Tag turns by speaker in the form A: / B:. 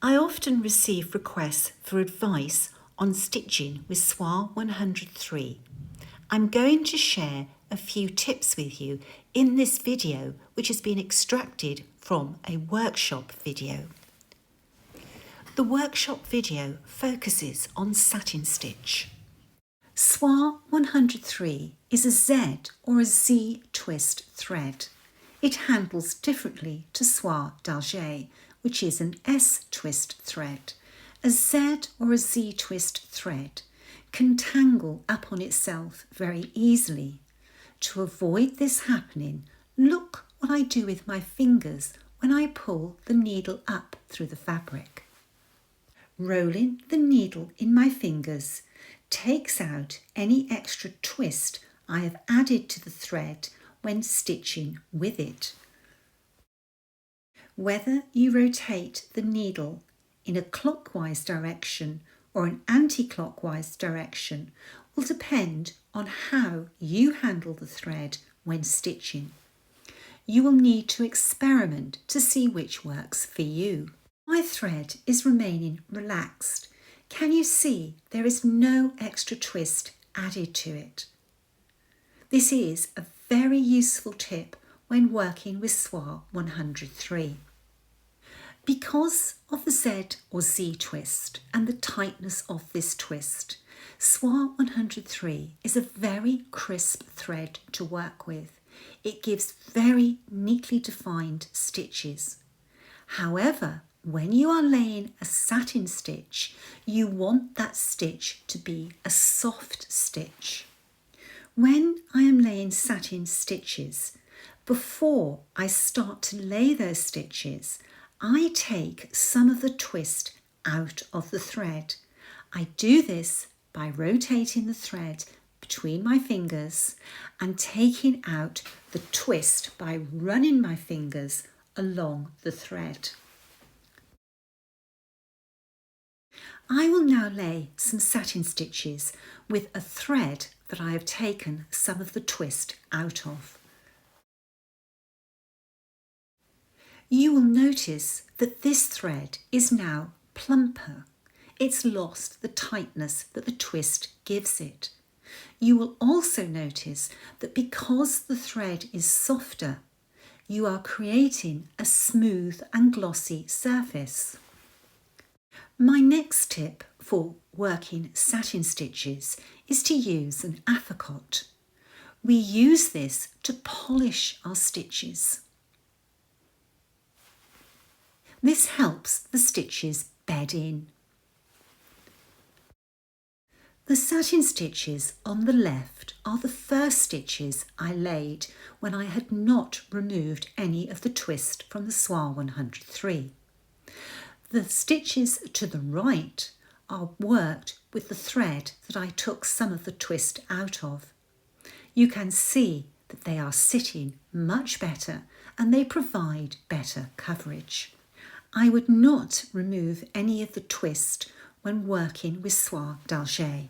A: I often receive requests for advice on stitching with Soie 103. I'm going to share a few tips with you in this video, which has been extracted from a workshop video. The workshop video focuses on satin stitch. Soie 103 is a Z or a Z twist thread. It handles differently to Soie d'Alger, which is an S twist thread. A Z or a Z twist thread can tangle up on itself very easily. To avoid this happening, look what I do with my fingers when I pull the needle up through the fabric. Rolling the needle in my fingers takes out any extra twist I have added to the thread when stitching with it. Whether you rotate the needle in a clockwise direction or an anti-clockwise direction will depend on how you handle the thread when stitching. You will need to experiment to see which works for you. My thread is remaining relaxed. Can you see there is no extra twist added to it? This is a very useful tip when working with Soie 103. Because of the Z or Z twist and the tightness of this twist, Soie 103 is a very crisp thread to work with. It gives very neatly defined stitches. However, when you are laying a satin stitch, you want that stitch to be a soft stitch. When I am laying satin stitches, before I start to lay those stitches, I take some of the twist out of the thread. I do this by rotating the thread between my fingers and taking out the twist by running my fingers along the thread. I will now lay some satin stitches with a thread that I have taken some of the twist out of. You will notice that this thread is now plumper. It's lost the tightness that the twist gives it. You will also notice that because the thread is softer, you are creating a smooth and glossy surface. My next tip for working satin stitches is to use an afficot. We use this to polish our stitches. This helps the stitches bed in. The satin stitches on the left are the first stitches I laid when I had not removed any of the twist from the Soie 103. The stitches to the right are worked with the thread that I took some of the twist out of. You can see that they are sitting much better and they provide better coverage. I would not remove any of the twist when working with Soie d'Alger.